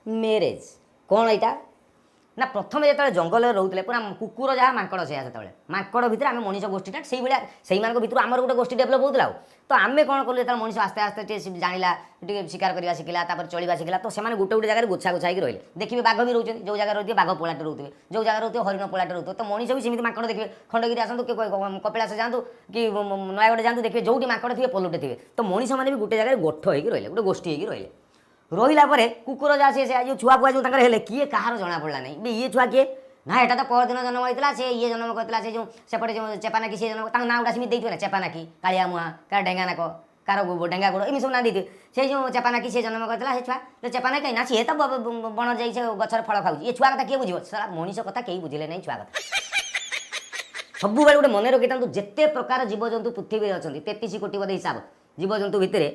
Marriage କ'ଣ ଏଇଟା ନା ପ୍ରଥମେ ଯେତେବେଳେ ଜଙ୍ଗଲରେ ରହୁଥିଲେ ପୁରା କୁକୁର ଯାହା ମାଙ୍କଡ଼ ସେଇଆ ସେତେବେଳେ ମାଙ୍କଡ଼ ଭିତରେ ଆମେ ମଣିଷ ଗୋଷ୍ଠୀଟା ସେଇଭଳିଆ ସେଇମାନଙ୍କ ଭିତରୁ ଆମର ଗୋଟେ ଗୋଷ୍ଠୀ ଡେଭଲପ୍ ହେଉଥିଲା ଆଉ ତ ଆମେ କ'ଣ କଲୁ ଯେତେବେଳେ ମଣିଷ ଆସ୍ତେ ଆସ୍ତେ ଟିକେ ଜାଣିଲା ଟିକେ ଶିକାର କରିବା ଶିଖିଲା ତାପରେ ଚଳିବା ଶିଖିଲା ତ ସେମାନେ ଗୋଟେ ଗୋଟେ ଜାଗାରେ ଗୋଛା ଗୋଛା ହେଇକି ରହିଲେ ଦେଖିବେ ବାଘ ବି ରହୁଛନ୍ତି ଯେଉଁ ଜାଗାରେ ରହୁଥିବେ ବାଘ ପୋଳାଟେ ରହୁଥିବେ ଯେଉଁ ଜାଗାରେ ରହୁଥିବେ ହରିଣ ପୋଳାଟେ ରହୁଥିବେ ତ ମଣିଷ ବି ସେମିତି ମାଙ୍କଡ଼ ଦେଖିବେ ଖଣ୍ଡଗିରି ଆସନ୍ତୁ କି କପିଳାସ ଯାଆନ୍ତୁ କି ନୟାଗଡ଼ ଯାଆନ୍ତୁ ଦେଖିବେ ଯେଉଁଠି ମାଙ୍କଡ଼ ଥିବେ ପୋଲଟେ ଥିବେ ତ ମଣିଷମାନେ ବି ଗୋଟେ ଜାଗାରେ ଗୋଠ ହେଇକି ରହିଲେ ଗୋଟେ ଗୋଷ୍ଠୀ ହେଇକି ରହିଲେ ରହିଲା ପରେ କୁକୁର ଯାହା ସେ ଯେଉଁ ଛୁଆ ପୁଆ ଯେଉଁ ତାଙ୍କର ହେଲେ କିଏ କାହାର ଜଣାପଡ଼ିଲା ନାହିଁ ଇଏ ଛୁଆ କିଏ ନା ଏଟା ତ ପରଦିନ ଜନ୍ମ ହେଇଥିଲା ସେ ଇଏ ଜନ୍ମ କରିଥିଲା ସେ ଯେଉଁ ସେପଟେ ଯେଉଁ ଚେପାନାକି ସେ ଜନ୍ମ ତାଙ୍କ ନାଁ ଗୁଡ଼ା ସେମିତି ଦେଇଥିବେ ନା ଚେପାନାକି କାଳିଆ ମୁହାଁ କାହାର ଡେଙ୍ଗା ନାକ କାହାର ଡେଙ୍ଗା ଗୋଡ଼ ଏମିତି ସବୁ ନାଁ ଦେଇଥିବେ ସେ ଯେଉଁ ଚେପାନାକି ସେ ଜନ୍ମ କରିଥିଲା ସେ ଛୁଆ ଚେପାନାକି କାହିଁ ନା ସିଏ ତ ବଣ ଯାଇ ସେ ଗଛର ଫଳ ଖାଉଛି ଏ ଛୁଆ କଥା କିଏ ବୁଝିବ ସାରା ମଣିଷ କଥା କେହି ବୁଝିଲେ ନାହିଁ ଛୁଆ କଥା ସବୁବେଳେ ଗୋଟେ ମନେ ରଖିଥାନ୍ତୁ ଯେତେ ପ୍ରକାର ଜୀବଜନ୍ତୁ ପୃଥିବୀରେ ଅଛନ୍ତି 33 କୋଟି ବୋଧେ ହିସାବ ଜୀବଜନ୍ତୁ ଭିତରେ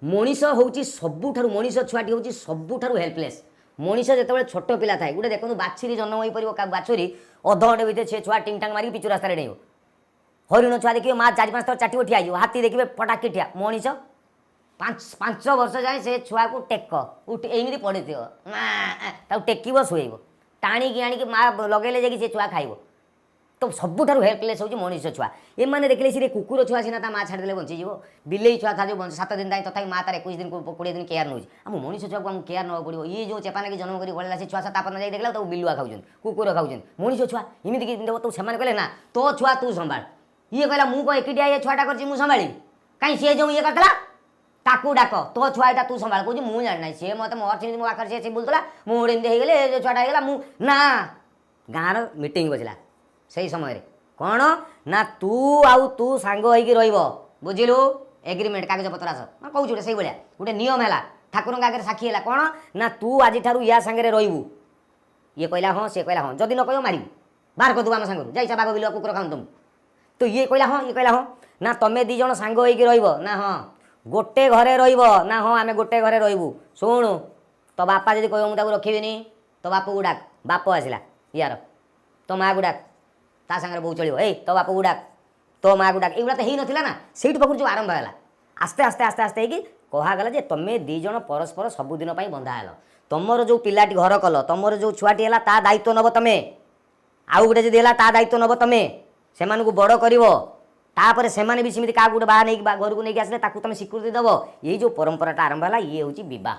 ମଣିଷ ହେଉଛି ସବୁଠାରୁ ମଣିଷ ଛୁଆଟି ହେଉଛି ସବୁଠାରୁ ହେଲ୍ପଲେସ୍ ମଣିଷ ଯେତେବେଳେ ଛୋଟ ପିଲା ଥାଏ ଗୋଟେ ଦେଖନ୍ତୁ ବାଛୁରୀ ଜନ୍ମ ହୋଇପାରିବ ବାଛୁରୀ ଅଧଘଣ୍ଟେ ଭିତରେ ସେ ଛୁଆ ଟିଙ୍ଗ ଟାଙ୍ଗ ମାରିକି ପିଚୁ ରାସ୍ତାରେ ଡେଇଁବ ହରିଣ ଛୁଆ ଦେଖିବେ ମା 4-5 ଥର ଚାଟିବ ଠିଆ ହେଇଯିବ ହାତୀ ଦେଖିବେ ପଟାକି ଠିଆ ମଣିଷ 5 ବର୍ଷ ଯାଏଁ ସେ ଛୁଆକୁ ଟେକ ଏମିତି ପଡ଼ିଥିବ ତାକୁ ଟେକିବ ଶୁଏଇବ ଟାଣିକି ଆଣିକି ମା ଲଗେଇଲେ ଯାଇକି ସେ ଛୁଆ ଖାଇବ ତ ସବୁଠାରୁ ହେଲ୍ପଲେସ୍ ହେଉଛି ମଣିଷ ଛୁଆ ଏମାନେ ଦେଖିଲେ ସେ କୁକୁର ଛୁଆ ସିନା ତା ମା ଛାଡ଼ିଦେଲେ ବଞ୍ଚିଯିବ ବିଲେଇ ଛୁଆ ତା ଯେଉଁ 7 ଦିନ ଯାଏଁ ତଥାପି ମା ତାର 21 ଦିନ 20 ଦିନ କେୟାର ନେଉଛି ଆମ ମଣିଷ ଛୁଆକୁ ଆମକୁ କେୟାର ନେବାକୁ ପଡ଼ିବ ଇଏ ଯେଉଁ ଚେପାନାକି ଜନ୍ମ କରି ଗଳିଲା ସେ ଛୁଆ ତାପର ଯାଇ ଦେଖିଲା ତାକୁ ବିଲୁଆ ଖାଉଛନ୍ତି କୁକୁର ଖାଉଛନ୍ତି ମଣିଷ ଛୁଆ ଏମିତି କି ତୁ ସେମାନେ କହିଲେ ନା ତୋ ଛୁଆ ତୁ ସମ୍ଭାଳ ଇଏ କହିଲା ମୁଁ କ'ଣ ଏକିଟିଆ ଏ ଛୁଆଟା କରିଛି ମୁଁ ସମ୍ଭାଳିବି କାହିଁ ସିଏ ଯେଉଁ ଇଏ କରିଥିଲା ତାକୁ ଡାକ ତୋ ଛୁଆ ଏଇଟା ତୁ ସମ୍ଭାଳ କହୁଛି ମୁଁ ଜାଣିନାହିଁ ସିଏ ମୋତେ ମୋ ଅର୍ଥନୀତି ମୋ ଆଖରେ ସିଏ ବୁଲୁଥିଲା ମୁଁ ଏମିତି ହେଇଗଲେ ଏ ଛୁଆଟା ହେଇଗଲା ମୁଁ ନା ଗାଁର ମିଟିଂ ବସିଲା ସେଇ ସମୟରେ କ'ଣ ନା ତୁ ଆଉ ତୁ ସାଙ୍ଗ ହେଇକି ରହିବ ବୁଝିଲୁ ଏଗ୍ରିମେଣ୍ଟ କାଗଜପତ୍ର ଆସ ମାନେ କହୁଛୁ ଗୋଟେ ସେଇଭଳିଆ ଗୋଟେ ନିୟମ ହେଲା ଠାକୁରଙ୍କ ଆଗରେ ସାକ୍ଷୀ ହେଲା କ'ଣ ନା ତୁ ଆଜିଠାରୁ ୟା ସାଙ୍ଗରେ ରହିବୁ ଇଏ କହିଲା ହଁ ସିଏ କହିଲା ହଁ ଯଦି ନ କହିବ ମାରିବୁ ବାହାର କରିଦେବୁ ଆମ ସାଙ୍ଗରୁ ଯାଇଛ ବାଘ ବିଲୁଆ କୁକୁର ଖାଉନ ତୁମକୁ ତ ଇଏ କହିଲା ହଁ ନା ତମେ 2 ଜଣ ସାଙ୍ଗ ହେଇକି ରହିବ ନା ହଁ ଗୋଟେ ଘରେ ରହିବ ନା ହଁ ଆମେ ଗୋଟେ ଘରେ ରହିବୁ ଶୁଣୁ ତୋ ବାପା ଯଦି କହିବ ମୁଁ ତାକୁ ରଖିବିନି ତୋ ବାପକୁ ଡାକ ବାପ ଆସିଲା ୟାର ତୋ ମାଆକୁ ଡାକ ତା ସାଙ୍ଗରେ ବୋଉ ଚଳିବ ଏଇ ତୋ ବାପକୁ ଡାକ ତୋ ମାଆକୁ ଡାକ ଏଇଗୁଡ଼ା ତ ହେଇନଥିଲା ନା ସେଇଠୁ ପାଖରୁ ଯେଉଁ ଆରମ୍ଭ ହେଲା ଆସ୍ତେ ଆସ୍ତେ ଆସ୍ତେ ଆସ୍ତେ ହେଇକି କୁହାଗଲା ଯେ ତମେ 2 ଜଣ ପରସ୍ପର ସବୁଦିନ ପାଇଁ ବନ୍ଧା ହେଲ ତମର ଯେଉଁ ପିଲାଟି ଘର କଲ ତମର ଯେଉଁ ଛୁଆଟି ହେଲା ତା ଦାୟିତ୍ୱ ନେବ ତମେ ଆଉ ଗୋଟେ ଯଦି ହେଲା ତା ଦାୟିତ୍ୱ ନେବ ତମେ ସେମାନଙ୍କୁ ବଡ଼ କରିବ ତାପରେ ସେମାନେ ବି ସେମିତି କାହାକୁ ଗୋଟେ ବାହା ନେଇକି ଘରକୁ ନେଇକି ଆସିଲେ ତାକୁ ତମେ ସ୍ୱୀକୃତି ଦେବ ଏଇ ଯେଉଁ ପରମ୍ପରାଟା ଆରମ୍ଭ ହେଲା ଇଏ ହେଉଛି ବିବାହ।